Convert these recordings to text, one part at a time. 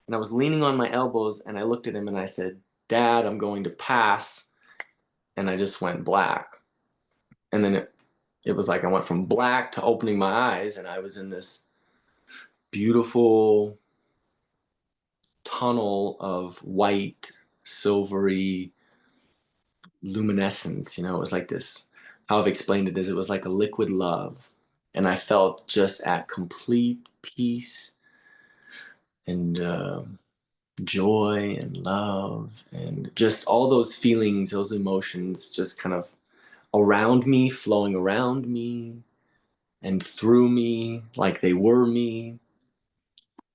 and I was leaning on my elbows, and I looked at him and I said, "Dad, I'm going to pass." And I just went black. And then it was like I went from black to opening my eyes, and I was in this beautiful tunnel of white, silvery luminescence. It was like this, how I've explained it is it was like a liquid love. And I felt just at complete peace and joy and love and just all those feelings, those emotions just kind of around me, flowing around me and through me like they were me,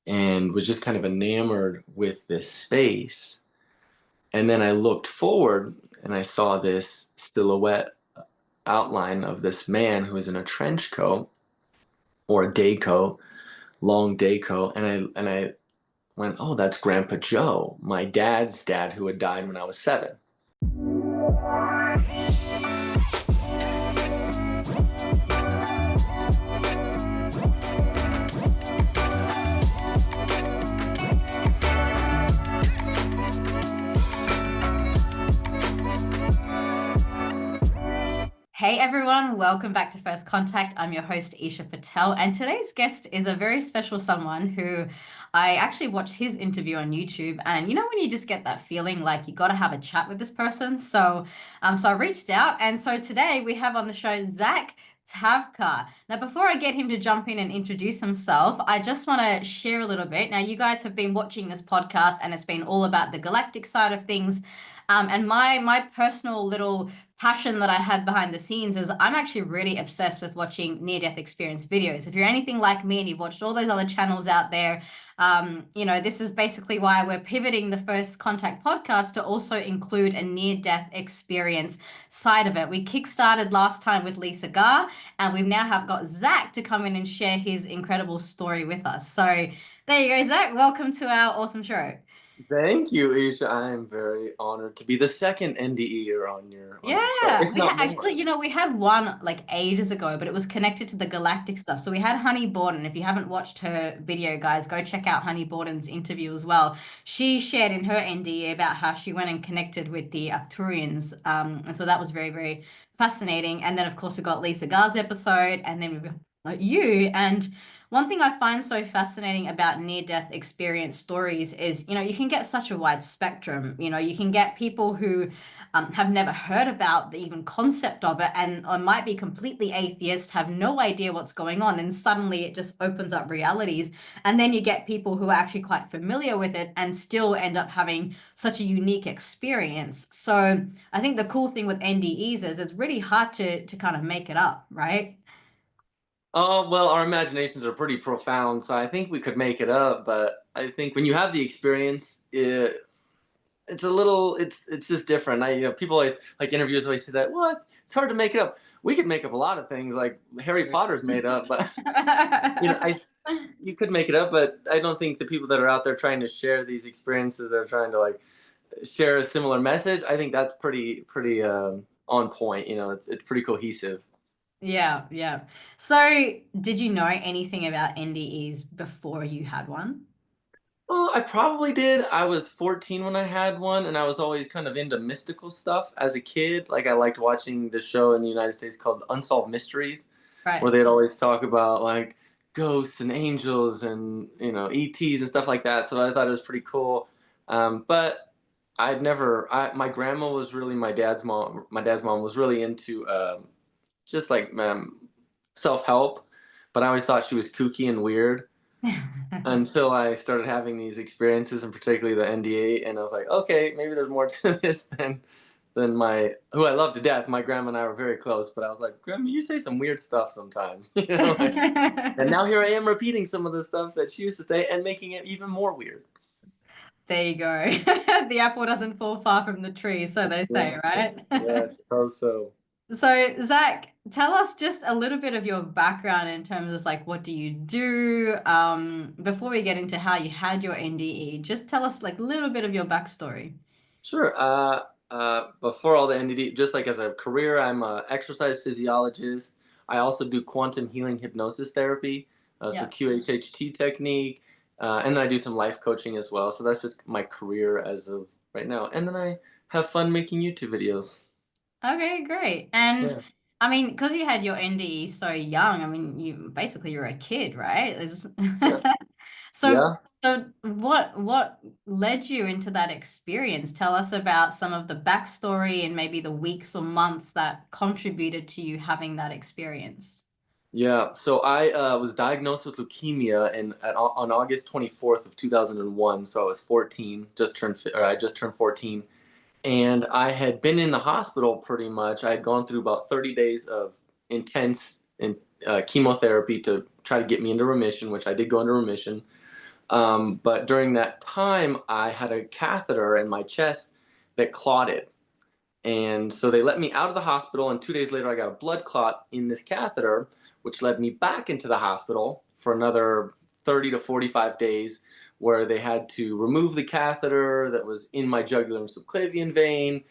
and was just kind of enamored with this space. And then I looked forward and I saw this silhouette outline of this man who was in a trench coat or a day coat, long day coat, and I went, "Oh, that's Grandpa Joe, my dad's dad who had died when I was 7." Hey everyone, welcome back to First Contact. I'm your host, Eesha Patel, and today's guest is a very special someone who I actually watched his interview on YouTube. And you know when you just get that feeling like you got to have a chat with this person? So I reached out, and so today we have on the show Zach Tavcar. Now, before I get him to jump in and introduce himself, I just want to share a little bit. Now, you guys have been watching this podcast, and it's been all about the galactic side of things. And my personal little passion that I had behind the scenes is I'm actually really obsessed with watching near-death experience videos. If you're anything like me and you've watched all those other channels out there, this is basically why we're pivoting the First Contact podcast to also include a near-death experience side of it. We kickstarted last time with Lisa Gar, and we've now have got Zach to come in and share his incredible story with us. So there you go, Zach. Welcome to our awesome show. Thank you, Eesha. I am very honored to be the second NDE on your show, Yeah, if not more. we had one like ages ago, but it was connected to the galactic stuff. So we had Honey Borden. If you haven't watched her video, guys, go check out Honey Borden's interview as well. She shared in her NDE about how she went and connected with the Arcturians. And so that was very, very fascinating. And then, of course, we got Lisa Gar's episode, and then we've got you. And one thing I find so fascinating about near-death experience stories is, you can get such a wide spectrum. You can get people who have never heard about the even concept of it and or might be completely atheist, have no idea what's going on, and suddenly it just opens up realities. And then you get people who are actually quite familiar with it and still end up having such a unique experience. So I think the cool thing with NDEs is it's really hard to kind of make it up, right? Oh, well, our imaginations are pretty profound, so I think we could make it up, but I think when you have the experience, it's just different. People always, like, interviewers always say that, well, it's hard to make it up. We could make up a lot of things, like Harry Potter's made up, but I you could make it up, but I don't think the people that are out there trying to share these experiences, that are trying to like share a similar message, I think that's pretty on point. It's pretty cohesive. Yeah, yeah. So, did you know anything about NDEs before you had one? Oh, I probably did. I was 14 when I had one, and I was always kind of into mystical stuff as a kid. Like, I liked watching the show in the United States called Unsolved Mysteries, where Right. they'd always talk about like ghosts and angels and ETs and stuff like that. So I thought it was pretty cool. But I'd never. My grandma was really my dad's mom. My dad's mom was really into just like self help, but I always thought she was kooky and weird until I started having these experiences, and particularly the NDA, and I was like, okay, maybe there's more to this than my who I love to death. My grandma and I were very close, but I was like, Grandma, you say some weird stuff sometimes, like, and now here I am repeating some of the stuff that she used to say and making it even more weird. There you go. The apple doesn't fall far from the tree, so they Yeah, say, right? yeah, so. So, Zach, tell us just a little bit of your background in terms of like what do you do? Before we get into how you had your NDE, just tell us like a little bit of your backstory. Sure. Before all the NDD, just like as a career, I'm a exercise physiologist. I also do quantum healing hypnosis therapy, so Yeah. QHHT technique, And then I do some life coaching as well. So that's just my career as of right now. And then I have fun making YouTube videos. Okay, great. And Yeah. I mean, because you had your NDE so young, I mean, you're a kid, right? Yeah. So Yeah. so what led you into that experience? Tell us about some of the backstory and maybe the weeks or months that contributed to you having that experience. Yeah. So I was diagnosed with leukemia on August 24th of 2001. So I was 14, I just turned 14. And I had been in the hospital pretty much. I had gone through about 30 days of intense chemotherapy to try to get me into remission, which I did go into remission. But during that time, I had a catheter in my chest that clotted. And so they let me out of the hospital, and 2 days later, I got a blood clot in this catheter, which led me back into the hospital for another 30 to 45 days, where they had to remove the catheter that was in my jugular and subclavian vein,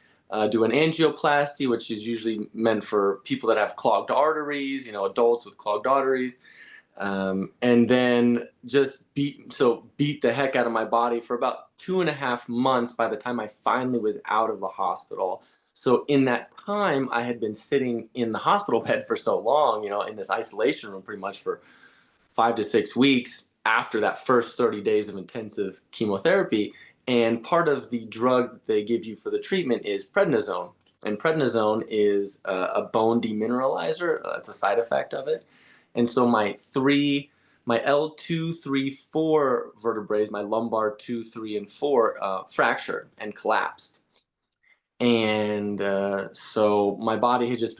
do an angioplasty, which is usually meant for people that have clogged arteries, adults with clogged arteries, and then just beat the heck out of my body for about 2.5 months by the time I finally was out of the hospital. So in that time, I had been sitting in the hospital bed for so long, in this isolation room pretty much for 5 to 6 weeks after that first 30 days of intensive chemotherapy. And part of the drug that they give you for the treatment is prednisone. And prednisone is a bone demineralizer. It's a side effect of it. And so my L2, 3, 4 vertebrae, my lumbar 2, 3, and 4, fractured and collapsed. And so my body had just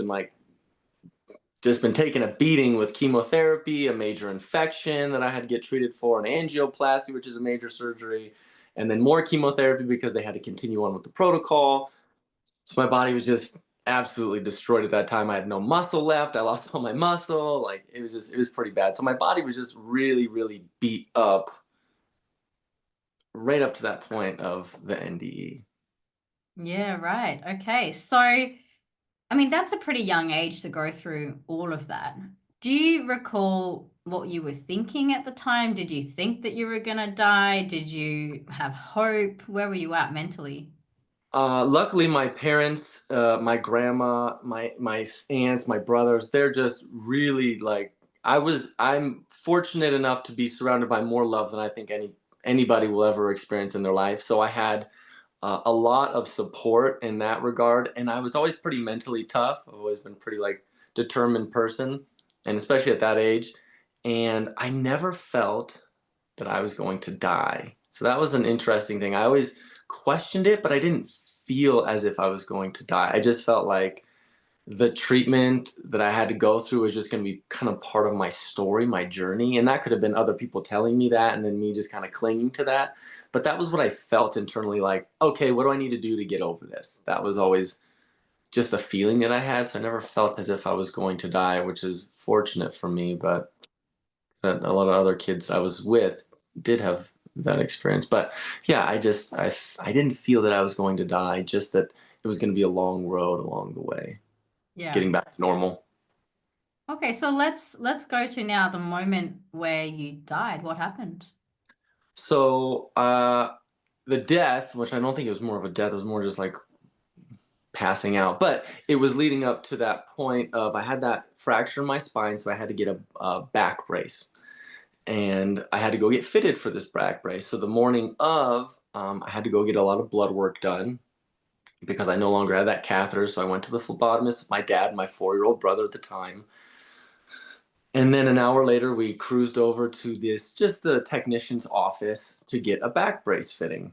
been taking a beating with chemotherapy, a major infection that I had to get treated for, an angioplasty, which is a major surgery, and then more chemotherapy because they had to continue on with the protocol. So my body was just absolutely destroyed at that time. I had no muscle left. I lost all my muscle. Like it was pretty bad. So my body was just really, really beat up right up to that point of the NDE. Yeah, right. Okay. So, I mean, that's a pretty young age to go through all of that. Do you recall what you were thinking at the time? Did you think that you were gonna die? Did you have hope? Where were you at mentally? Luckily, my parents, my grandma, my aunts, my brothers, they're just really like I'm fortunate enough to be surrounded by more love than I think anybody will ever experience in their life. So I had a lot of support in that regard, and I was always pretty mentally tough. I've always been pretty like determined person, and especially at that age. And I never felt that I was going to die. So that was an interesting thing. I always questioned it, but I didn't feel as if I was going to die. I just felt like the treatment that I had to go through was just going to be kind of part of my story, my journey. And that could have been other people telling me that and then me just kind of clinging to that. But that was what I felt internally like, okay, what do I need to do to get over this? That was always just the feeling that I had. So I never felt as if I was going to die, which is fortunate for me. But that a lot of other kids I was with did have that experience. But yeah, I didn't feel that I was going to die, just that it was going to be a long road along the way, Yeah. getting back to normal. Okay, so let's go to now the moment where you died. What happened? So the death, which I don't think it was more of a death, it was more just like passing out. But it was leading up to that point of I had that fracture in my spine, so I had to get a back brace. And I had to go get fitted for this back brace. So the morning of, I had to go get a lot of blood work done because I no longer had that catheter. So I went to the phlebotomist with my dad, my 4-year-old brother at the time. And then an hour later, we cruised over to just the technician's office to get a back brace fitting.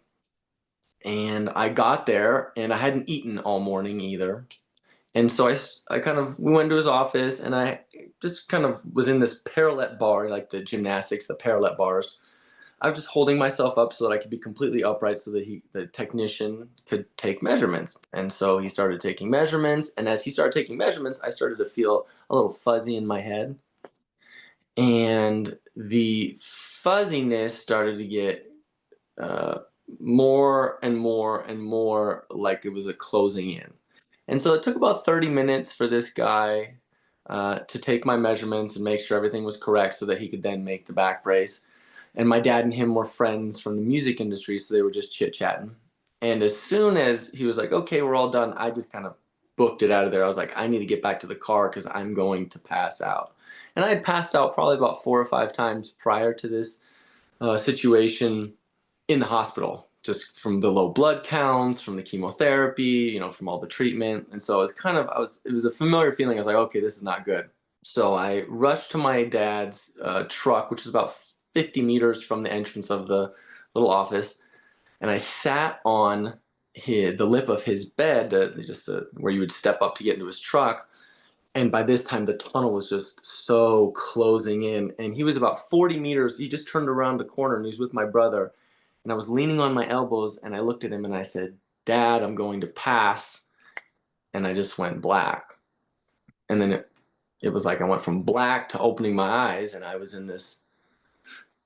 And I got there and I hadn't eaten all morning either. And so we went to his office and I just kind of was in this parallel bar, like the gymnastics, the parallel bars. I was just holding myself up so that I could be completely upright so that the technician could take measurements. And so he started taking measurements. And as he started taking measurements, I started to feel a little fuzzy in my head. And the fuzziness started to get uh, more and more and more like it was a closing in. And so it took about 30 minutes for this guy to take my measurements and make sure everything was correct so that he could then make the back brace. And my dad and him were friends from the music industry, so they were just chit-chatting. And as soon as he was like, okay, we're all done, I just kind of booked it out of there. I was like, I need to get back to the car because I'm going to pass out. And I had passed out probably about 4 or 5 times prior to this situation in the hospital, just from the low blood counts, from the chemotherapy, from all the treatment. And so it was a familiar feeling. I was like, okay, this is not good. So I rushed to my dad's truck, which is about 50 meters from the entrance of the little office. And I sat on the lip of his bed, where you would step up to get into his truck. And by this time, the tunnel was just so closing in. And he was about 40 meters. He just turned around the corner and he was with my brother. And I was leaning on my elbows and I looked at him and I said, Dad, I'm going to pass. And I just went black. And then it was like I went from black to opening my eyes and I was in this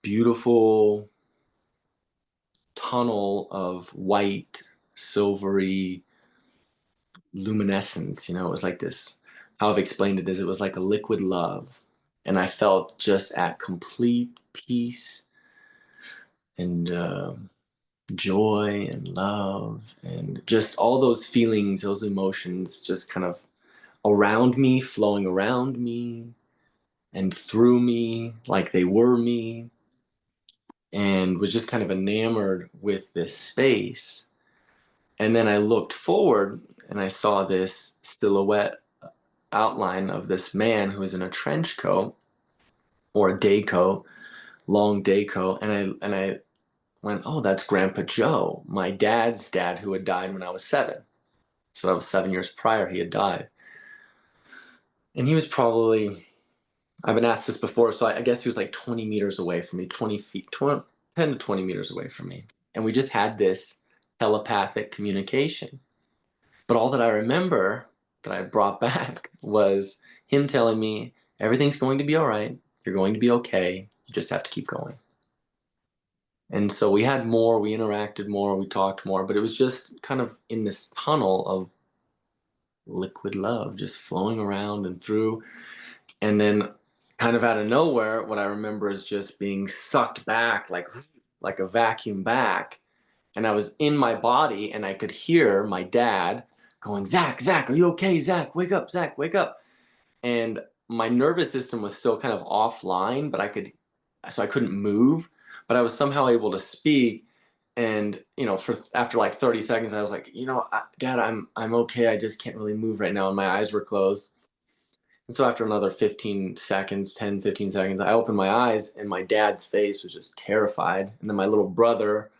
beautiful tunnel of white, silvery luminescence. It was like this, how I've explained it is it was like a liquid love. And I felt just at complete peace and joy and love and just all those feelings, those emotions just kind of around me, flowing around me and through me like they were me, and was just kind of enamored with this space. And then I looked forward and I saw this silhouette outline of this man who was in a trench coat or a day coat, long day coat, and I went, oh, that's Grandpa Joe, my dad's dad, who had died when I was 7. So that was 7 years prior he had died. And he was probably, I've been asked this before, so I guess he was like 20 meters away from me, 20 feet, 10 to 20 meters away from me. And we just had this telepathic communication. But all that I remember that I brought back was him telling me, everything's going to be all right. You're going to be okay. You just have to keep going. And so we had more, we interacted more, we talked more, but it was just kind of in this tunnel of liquid love, just flowing around and through. And then kind of out of nowhere, what I remember is just being sucked back like a vacuum back. And I was in my body and I could hear my dad going, Zach, are you okay? Zach, wake up, Zach, wake up. And my nervous system was still kind of offline, but so I couldn't move, but I was somehow able to speak. And, after like 30 seconds, I was like, Dad, I'm okay. I just can't really move right now. And my eyes were closed. And so after another 15 seconds, 10, 15 seconds, I opened my eyes and my dad's face was just terrified. And then my little brother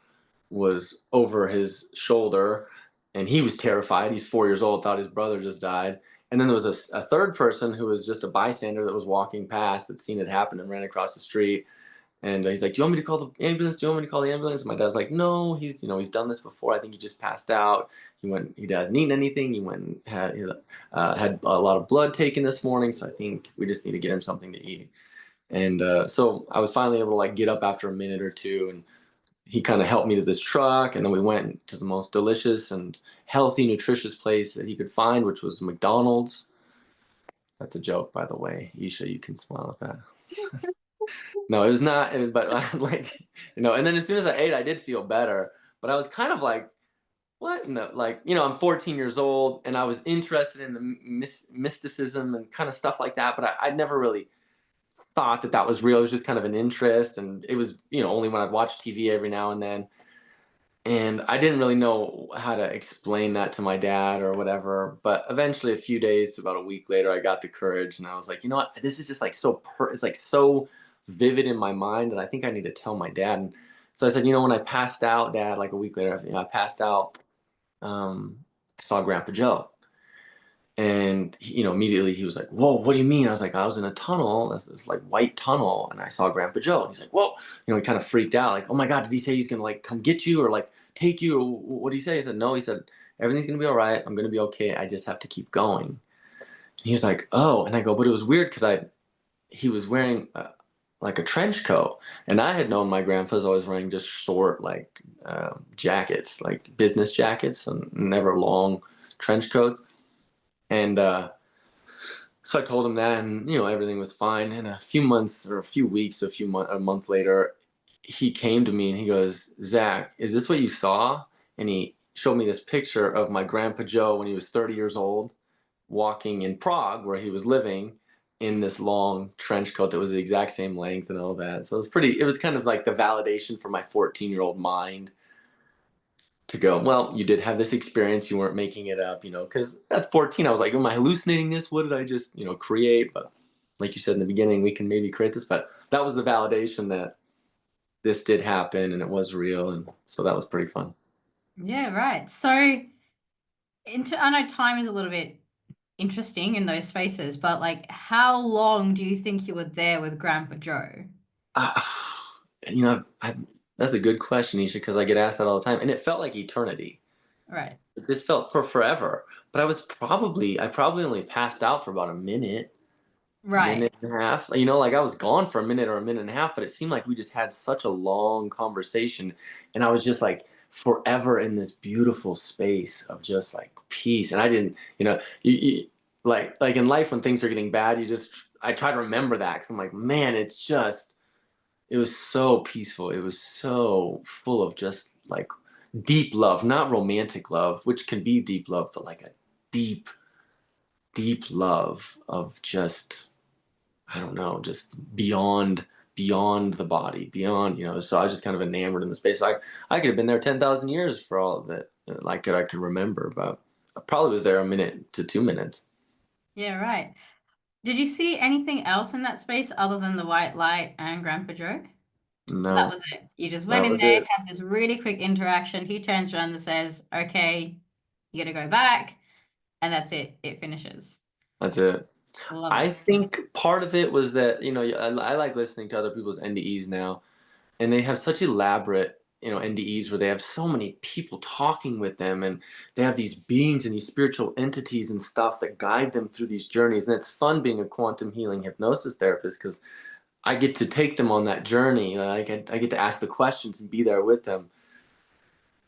was over his shoulder and he was terrified. He's 4 years old, thought his brother just died. And then there was a third person who was just a bystander that was walking past, that seen it happen and ran across the street. And he's like, do you want me to call the ambulance? Do you want me to call the ambulance? And my dad's like, no, he's done this before. I think he just passed out. He hasn't eaten anything. He went and had a lot of blood taken this morning. So I think we just need to get him something to eat. And so I was finally able to like get up after a minute or two, and he kind of helped me to this truck. And then we went to the most delicious and healthy, nutritious place that he could find, which was McDonald's. That's a joke, by the way. Eesha, you can smile at that. No, it was not. But and then as soon as I ate, I did feel better. But I was kind of like, what? No, I'm 14 years old, and I was interested in the mysticism and kind of stuff like that. But I never really thought that was real. It was just kind of an interest, and it was, only when I'd watch TV every now and then. And I didn't really know how to explain that to my dad or whatever. But eventually, a few days to about a week later, I got the courage and I was like, you know what? This is just like it's like so vivid in my mind that I think I need to tell my dad. And so I said, when I passed out, Dad, like a week later, I passed out, I saw Grandpa Joe. And immediately he was like, "Whoa, what do you mean?" I was like, "I was in a tunnel, this like white tunnel, and I saw Grandpa Joe." And he's like, "Whoa!" He kind of freaked out, like, "Oh my God, did he say he's gonna like come get you or like take you? Or what did he say?" I said, "No." He said, "Everything's gonna be all right. I'm gonna be okay. I just have to keep going." And he was like, "Oh," and I go, "But it was weird because he was wearing like a trench coat, and I had known my grandpa's always wearing just short like jackets, like business jackets, and never long trench coats." And so I told him that, and everything was fine. And a few months or a few weeks, a month later, he came to me and he goes, Zach, is this what you saw? And he showed me this picture of my grandpa Joe when he was 30 years old, walking in Prague where he was living in this long trench coat that was the exact same length and all that. So it was kind of like the validation for my 14-year-old mind to go, well, you did have this experience. You weren't making it up, because at 14, I was like, am I hallucinating this? What did I just, create? But like you said in the beginning, we can maybe create this. But that was the validation that this did happen and it was real. And so that was pretty fun. Yeah, right. So I know time is a little bit interesting in those spaces, but like how long do you think you were there with Grandpa Joe? Uh, you know, I, that's a good question, Eesha, because I get asked that all the time. And it felt like eternity. Right. It just felt for forever. But I probably only passed out for about a minute, Right. minute and a half. Like I was gone for a minute or a minute and a half, but it seemed like we just had such a long conversation. And I was just like forever in this beautiful space of just like peace. And I didn't, like in life when things are getting bad, I try to remember that because I'm like, man, it was so peaceful. It was so full of just like deep love, not romantic love, which can be deep love, but like a deep, deep love of just, I don't know, just beyond the body, beyond, so I was just kind of enamored in the space. I could have been there 10,000 years for all of it. Like I could remember, but I probably was there a minute to 2 minutes. Yeah, right. Did you see anything else in that space other than the white light and Grandpa Joe? So that No, was it. You just went that in was there, it. had this really quick interaction. He turns around and says, okay, you gotta go back. And that's it. It finishes. That's it. Love I it. think part of it was that, I like listening to other people's NDEs now, and they have such elaborate, NDEs where they have so many people talking with them, and they have these beings and these spiritual entities and stuff that guide them through these journeys. And it's fun being a quantum healing hypnosis therapist because I get to take them on that journey. I get to ask the questions and be there with them.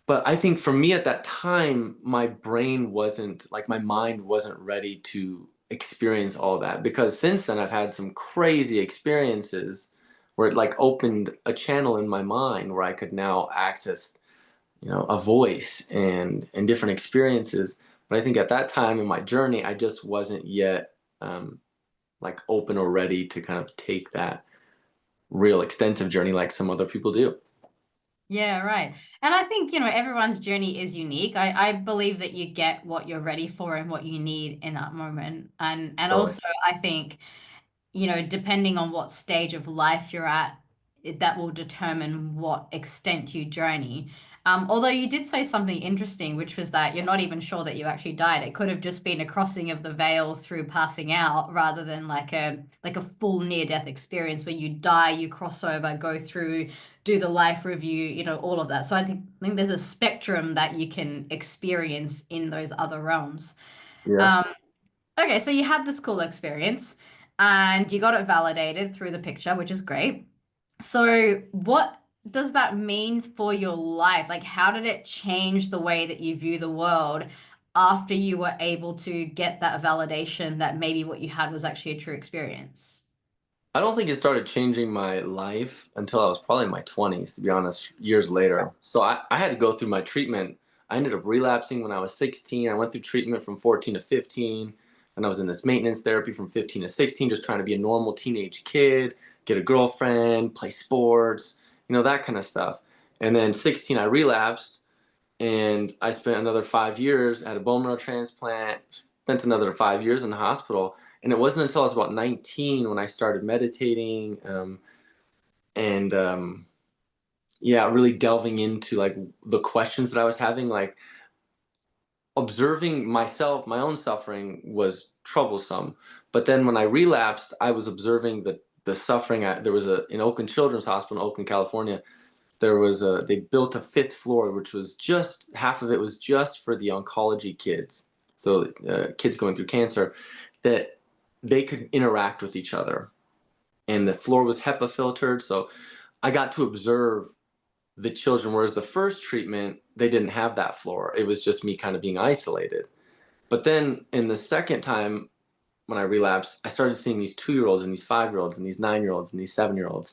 But I think for me at that time, my brain wasn't like my mind wasn't ready to experience all that because since then I've had some crazy experiences where it like opened a channel in my mind where I could now access, a voice and different experiences. But I think at that time in my journey, I just wasn't yet like open or ready to kind of take that real extensive journey like some other people do. Yeah, right. And I think, everyone's journey is unique. I believe that you get what you're ready for and what you need in that moment. And Totally. also I think depending on what stage of life you're at, that will determine what extent you journey. Although you did say something interesting, which was that you're not even sure that you actually died. It could have just been a crossing of the veil through passing out, rather than like a full near-death experience where you die, you cross over, go through, do the life review, all of that. So I think there's a spectrum that you can experience in those other realms. Yeah. Um, Okay, so you had this cool experience and you got it validated through the picture, which is great. So, what does that mean for your life? Like, how did it change the way that you view the world after you were able to get that validation that maybe what you had was actually a true experience? I don't think it started changing my life until I was probably in my 20s, to be honest, years later. So I had to go through my treatment. I ended up relapsing when I was 16. I went through treatment from 14 to 15. And I was in this maintenance therapy from 15 to 16, just trying to be a normal teenage kid, get a girlfriend, play sports, that kind of stuff. And then 16, I relapsed and I spent another 5 years at a bone marrow transplant, spent another 5 years in the hospital. And it wasn't until I was about 19 when I started meditating and yeah, really delving into like the questions that I was having, like observing myself, my own suffering was troublesome. But then when I relapsed, I was observing the suffering. There was in Oakland Children's Hospital in Oakland, California, they built a fifth floor which was just half of it was just for the oncology kids, so kids going through cancer, that they could interact with each other, and the floor was HEPA filtered, so I got to observe the children, whereas the first treatment they didn't have that floor. It was just me kind of being isolated. But then in the second time when I relapsed, I started seeing these 2-year-olds and these 5-year-olds and these 9-year-olds and these 7-year-olds,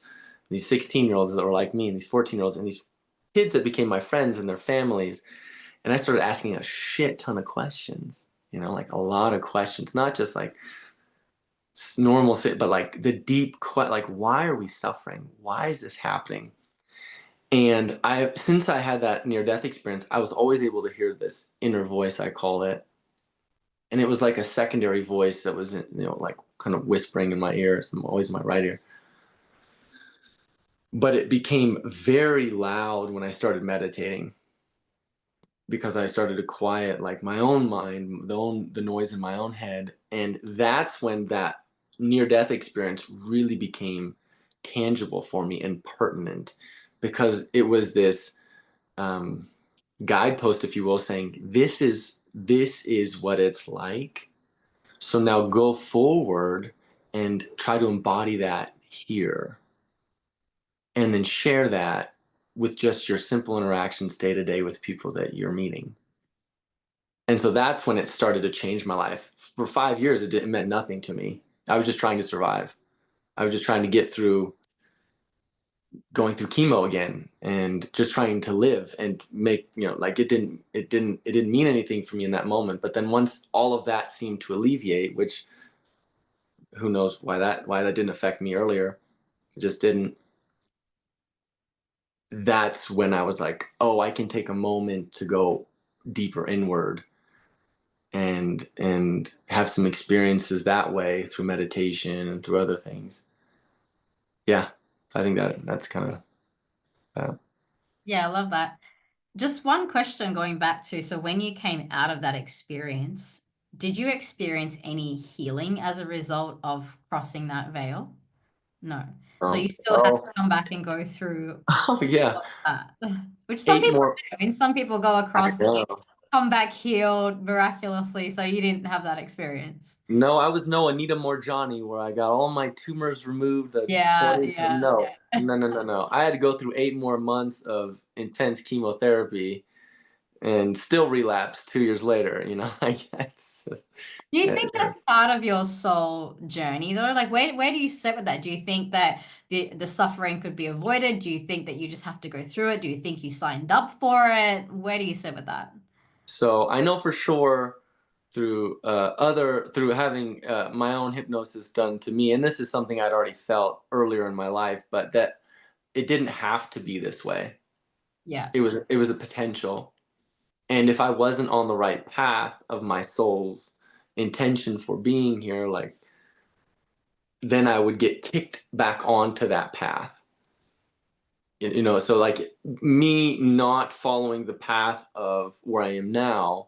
these 16-year-olds that were like me, and these 14-year-olds, and these kids that became my friends and their families. And I started asking a shit ton of questions, like a lot of questions, not just like normal, but like the deep, like, why are we suffering? Why is this happening? And since I had that near death experience, I was always able to hear this inner voice, I call it. And it was like a secondary voice that was, like kind of whispering in my ear, always in my right ear. But it became very loud when I started meditating, because I started to quiet like my own mind, the noise in my own head. And that's when that near death experience really became tangible for me and pertinent, because it was this um, guidepost, if you will, saying this is what it's like. So now go forward and try to embody that here, and then share that with just your simple interactions day to day with people that you're meeting. And so that's when it started to change my life. For 5 years, it meant nothing to me. I was just trying to survive. I was just trying to get through going through chemo again, and just trying to live and make, like it didn't mean anything for me in that moment. But then once all of that seemed to alleviate, which who knows why that didn't affect me earlier, it just didn't. That's when I was like, oh, I can take a moment to go deeper inward and have some experiences that way through meditation and through other things. Yeah, I think that's kind of that. Yeah, I love that. Just one question going back to, so when you came out of that experience, did you experience any healing as a result of crossing that veil? No. So you still had to Oh, come back and go through oh yeah. that, which some Eight people more. do. I mean, some people go I across know. and come back healed miraculously. So you didn't have that experience. No, I was no Anita Morjani where I got all my tumors removed at Yeah, 20. yeah. No, no, no, no, no. I had to go through 8 more months of intense chemotherapy and still relapse 2 years later. Like that's just, Do you yeah, think that's part of your soul journey though? Like where do you sit with that? Do you think that the suffering could be avoided? Do you think that you just have to go through it? Do you think you signed up for it? Where do you sit with that? So I know for sure through having my own hypnosis done to me, and this is something I'd already felt earlier in my life, but that it didn't have to be this way. Yeah. It was a potential, and if I wasn't on the right path of my soul's intention for being here, like, then I would get kicked back onto that path. So like me not following the path of where I am now,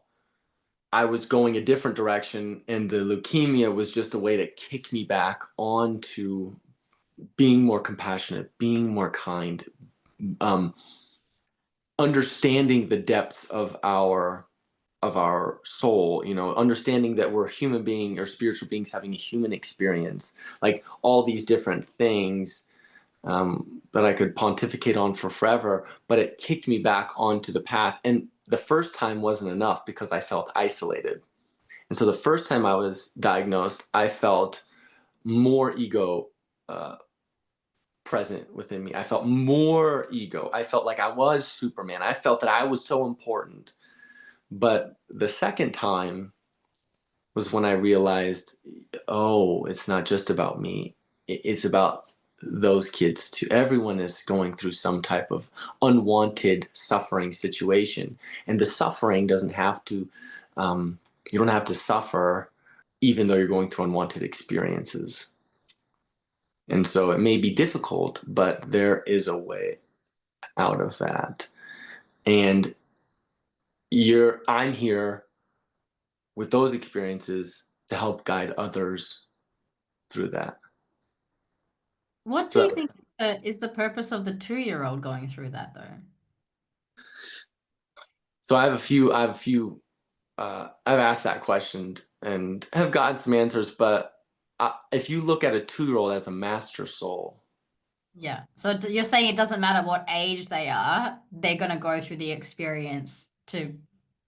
I was going a different direction, and the leukemia was just a way to kick me back onto being more compassionate, being more kind, um, understanding the depths of our soul, understanding that we're human being or spiritual beings having a human experience, like all these different things that I could pontificate on for forever. But it kicked me back onto the path, and the first time wasn't enough because I felt isolated. And so the first time I was diagnosed, I felt more ego uh, present within me. I felt more ego. I felt like I was Superman. I felt that I was so important. But the second time was when I realized, oh, it's not just about me. It's about those kids too. Everyone is going through some type of unwanted suffering situation. And the suffering doesn't have to, you don't have to suffer even though you're going through unwanted experiences. And so it may be difficult, but there is a way out of that. And I'm here with those experiences to help guide others through that. What do So you that was, think is the purpose of the 2-year-old going through that though? so I've asked that question and have gotten some answers, but if you look at a 2-year-old as a master soul, Yeah. So you're saying it doesn't matter what age they are, they're going to go through the experience to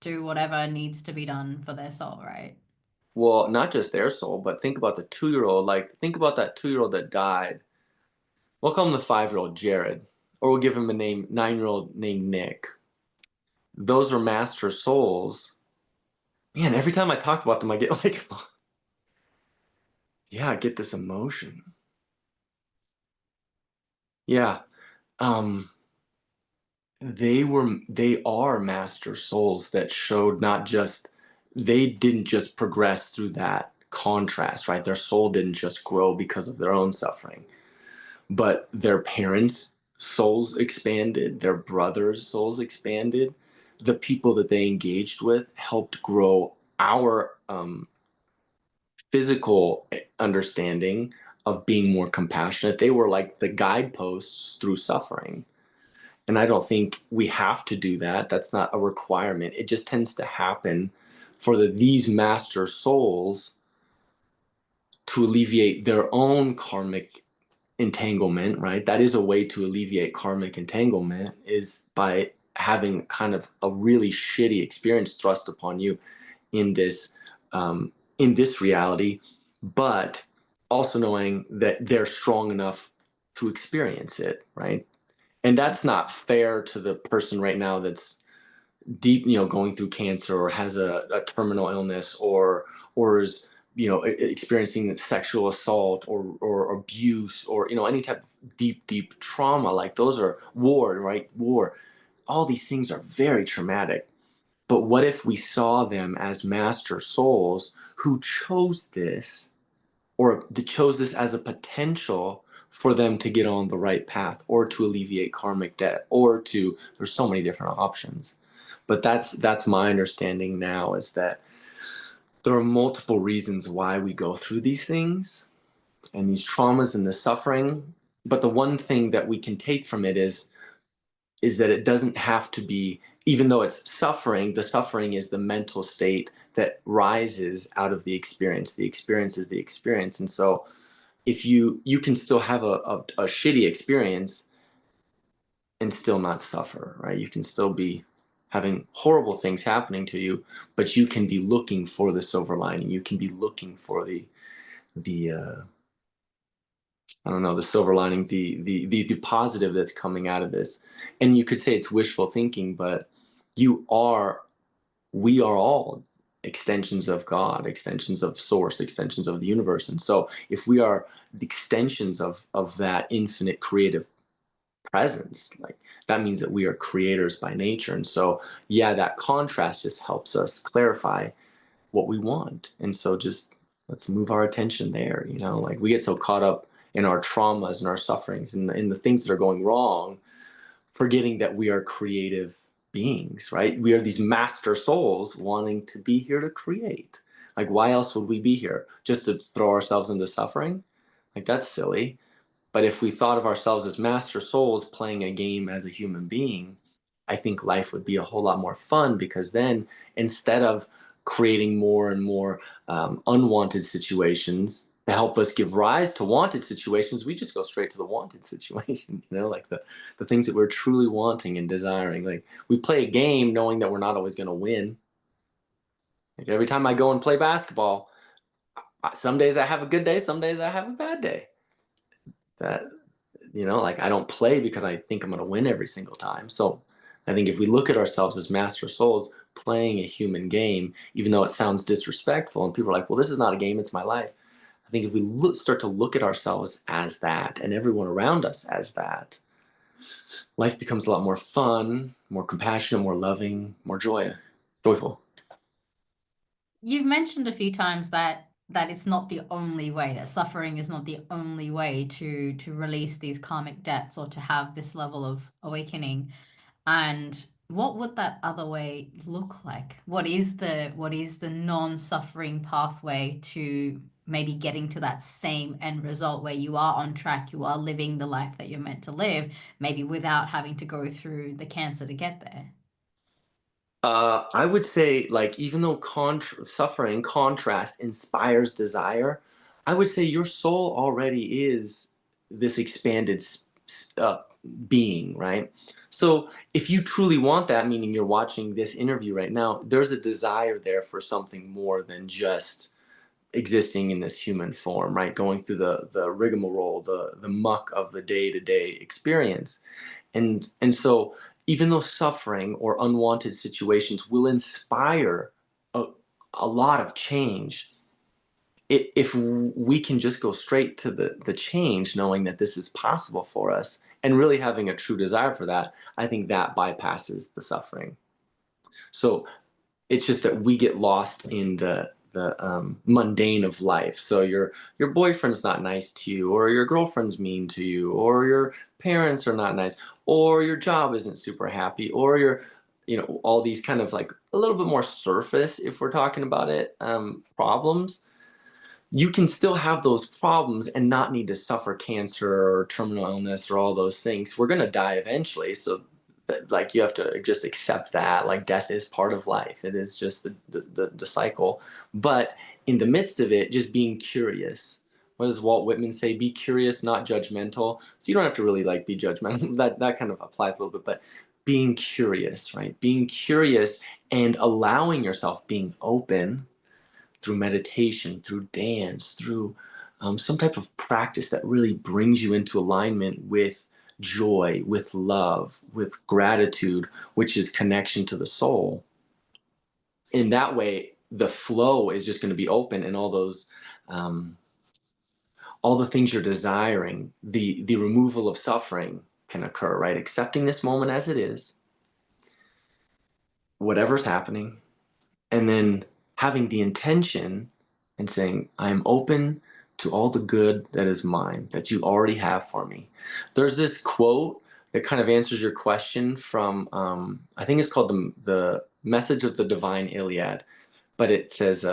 do whatever needs to be done for their soul, right? well, not just their soul, but think about the 2-year-old, like think about that 2-year-old that died. We'll call him the 5-year-old Jared, or we'll give him a name, 9-year-old named Nick. Those are master souls. Man, every time I talk about them, I get like, yeah, I get this emotion. Yeah. Um, they are master souls that showed not just they didn't just progress through that contrast, right? Their soul didn't just grow because of their own suffering, but their parents' souls expanded, their brothers' souls expanded, the people that they engaged with helped grow our physical understanding of being more compassionate. They were like the guideposts through suffering. And I don't think we have to do that. That's not a requirement. It just tends to happen for these master souls to alleviate their own karmic entanglement, right? That is a way to alleviate karmic entanglement, is by having kind of a really shitty experience thrust upon you in this in this reality, but also knowing that they're strong enough to experience it, right? And that's not fair to the person right now that's deep, going through cancer or has a terminal illness or is experiencing sexual assault or abuse or any type of deep trauma. Like those are war, right? War. All these things are very traumatic. But what if we saw them as master souls who chose this, or chose this as a potential for them to get on the right path or to alleviate karmic debt, or to, there's so many different options. But that's my understanding now, is that there are multiple reasons why we go through these things and these traumas and the suffering. But the one thing that we can take from it is that it doesn't have to be, even though it's suffering, the suffering is the mental state that rises out of the experience. The experience is the experience. And so if you can still have a shitty experience and still not suffer, right? You can still be having horrible things happening to you, but you can be looking for the silver lining. You can be looking for the I don't know, the silver lining, the positive that's coming out of this. And you could say it's wishful thinking, but you are we are all extensions of God, extensions of source, extensions of the universe. And so if we are the extensions of that infinite creative presence, like that means that we are creators by nature. And so yeah, that contrast just helps us clarify what we want. And so just let's move our attention there, like we get so caught up in our traumas and our sufferings and in the things that are going wrong, forgetting that we are creative beings, right? We are these master souls wanting to be here to create. Like, why else would we be here? Just to throw ourselves into suffering? Like, that's silly. But if we thought of ourselves as master souls playing a game as a human being, I think life would be a whole lot more fun, because then instead of creating more and more unwanted situations to help us give rise to wanted situations, we just go straight to the wanted situations, like the things that we're truly wanting and desiring. Like we play a game knowing that we're not always going to win. Like every time I go and play basketball, some days I have a good day, some days I have a bad day. That like I don't play because I think I'm going to win every single time. So I think if we look at ourselves as master souls playing a human game, even though it sounds disrespectful and people are like, well, this is not a game, it's my life. I think if we start to look at ourselves as that and everyone around us as that, life becomes a lot more fun, more compassionate, more loving, more joyful. You've mentioned a few times that it's not the only way, that suffering is not the only way to release these karmic debts or to have this level of awakening. And what would that other way look like? What is the non-suffering pathway to maybe getting to that same end result where you are on track, you are living the life that you're meant to live, maybe without having to go through the cancer to get there? I would say, like, even though suffering, contrast inspires desire, I would say your soul already is this expanded uh, being, right? So if you truly want that, meaning you're watching this interview right now, there's a desire there for something more than just existing in this human form, right? Going through the rigmarole, the muck of the day-to-day experience. And so even though suffering or unwanted situations will inspire a, a lot of change, if we can just go straight to the change, knowing that this is possible for us and really having a true desire for that, I think that bypasses the suffering. So it's just that we get lost in the mundane of life. So your boyfriend's not nice to you, or your girlfriend's mean to you, or your parents are not nice, or your job isn't super happy, or your, all these kind of like a little bit more surface, if we're talking about it, problems. You can still have those problems and not need to suffer cancer or terminal illness or all those things. We're going to die eventually. So that, like, you have to just accept that, like, death is part of life. It is just the cycle. But in the midst of it, just being curious. What does Walt Whitman say? Be curious, not judgmental. So you don't have to really like be judgmental. That kind of applies a little bit, but being curious, right? Being curious and allowing yourself, being open through meditation, through dance, through some type of practice that really brings you into alignment with joy, with love, with gratitude, which is connection to the soul. In that way, the flow is just going to be open, and all those, all the things you're desiring, the removal of suffering can occur, right? Accepting this moment as it is, whatever's happening, and then having the intention and saying, I'm open to all the good that is mine, that you already have for me. There's this quote that kind of answers your question from, I think it's called the Message of the Divine Iliad, but it says,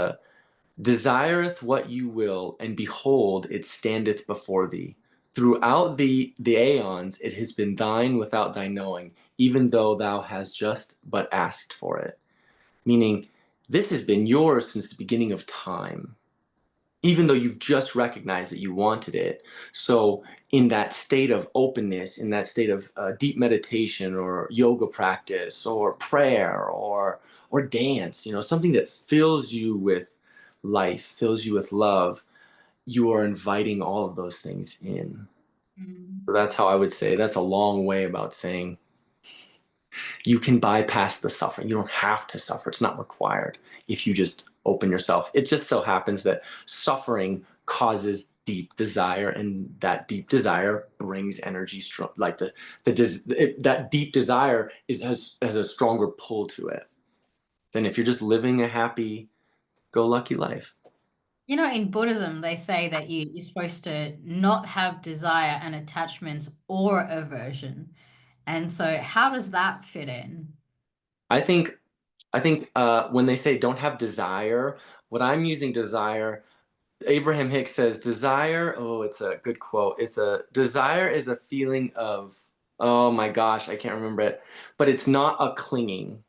desireth what you will, and behold, it standeth before thee. Throughout the aeons, it has been thine without thy knowing, even though thou hast just but asked for it. Meaning, this has been yours since the beginning of time, even though you've just recognized that you wanted it. So, in that state of openness, in that state of deep meditation or yoga practice or prayer or dance, something that fills you with life, fills you with love, you are inviting all of those things in. Mm. So that's how I would say, that's a long way about saying you can bypass the suffering. You don't have to suffer. It's not required if you just open yourself. It just so happens that suffering causes deep desire, and that deep desire brings energy strong. Like that deep desire has a stronger pull to it than if you're just living a happy go lucky life. In Buddhism, they say that you're supposed to not have desire and attachments or aversion. And so, how does that fit in? I think when they say don't have desire, what I'm using desire, Abraham Hicks says, desire, oh, it's a good quote. It's a desire is a feeling of, oh my gosh, I can't remember it, but it's not a clinging.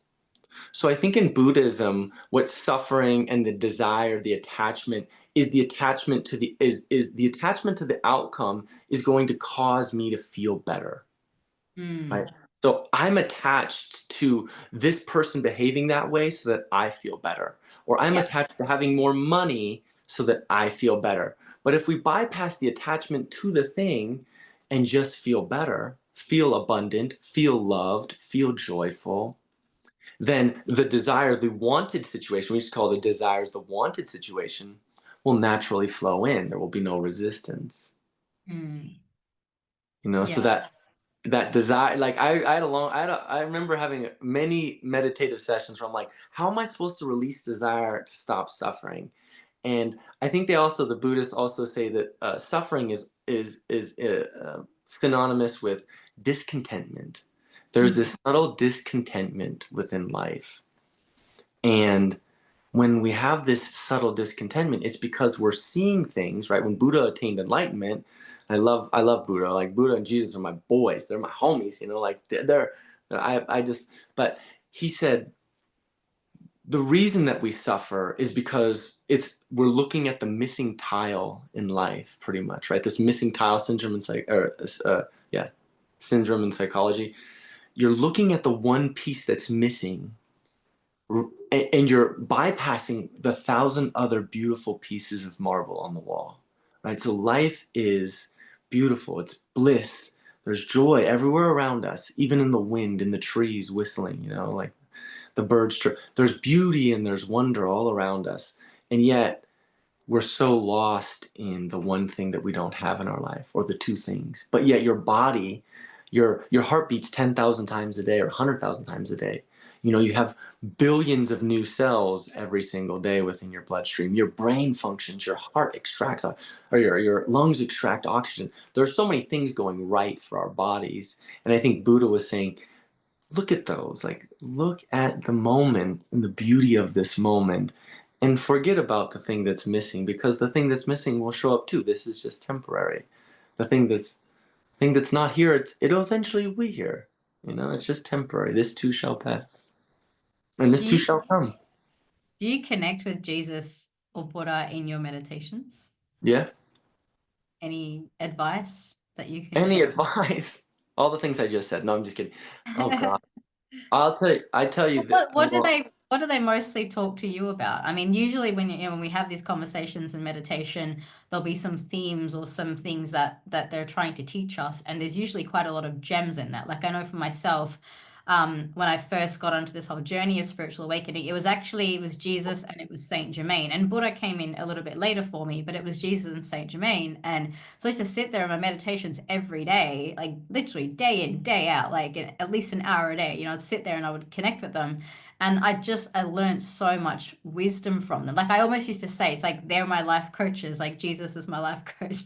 So I think in Buddhism, what suffering and the desire, the attachment is the attachment to is the attachment to the outcome is going to cause me to feel better. Right. Mm. So I'm attached to this person behaving that way so that I feel better. Or I'm Yep. attached to having more money so that I feel better. But if we bypass the attachment to the thing and just feel better, feel abundant, feel loved, feel joyful, then the desire, the wanted situation, we used to call the desires the wanted situation, will naturally flow in. There will be no resistance. Mm. So Yeah. that desire, like I remember having many meditative sessions where I'm like, how am I supposed to release desire to stop suffering? And I think the Buddhists also say that suffering is synonymous with discontentment. There's Mm. this subtle discontentment within life, and when we have this subtle discontentment, it's because we're seeing things, right? When Buddha attained enlightenment, I love Buddha. Like, Buddha and Jesus are my boys. They're my homies, like I just, but he said the reason that we suffer is because we're looking at the missing tile in life, pretty much, right? This missing tile syndrome in yeah, syndrome in psychology. You're looking at the one piece that's missing, and you're bypassing the thousand other beautiful pieces of marble on the wall, right? So life is beautiful. It's bliss. There's joy everywhere around us, even in the wind, in the trees whistling, like the birds. There's beauty and there's wonder all around us. And yet we're so lost in the one thing that we don't have in our life, or the two things. But yet your body, your heart beats 10,000 times a day or 100,000 times a day. You have billions of new cells every single day within your bloodstream. Your brain functions, your heart extracts, or your lungs extract oxygen. There are so many things going right for our bodies. And I think Buddha was saying, look at those, like look at the moment and the beauty of this moment, and forget about the thing that's missing, because the thing that's missing will show up too. This is just temporary. The thing that's not here, it'll eventually be here. It's just temporary. This too shall pass, and this Do too you shall come. do you connect with Jesus or Buddha in your meditations? Yeah. Any advice that you can Any share? advice? All the things I just said. No, I'm just kidding. Oh God. I tell you that. Well, What do they mostly talk to you about? I mean, usually when we have these conversations in meditation, there'll be some themes or some things that they're trying to teach us, and there's usually quite a lot of gems in that. Like I know for myself, when I first got onto this whole journey of spiritual awakening, it was Jesus and it was Saint Germain, and Buddha came in a little bit later for me, but it was Jesus and Saint Germain, and so I used to sit there in my meditations every day, like literally day in, day out, like at least an hour a day. I'd sit there and I would connect with them. And I learned so much wisdom from them. Like I almost used to say, it's like they're my life coaches, like Jesus is my life coach,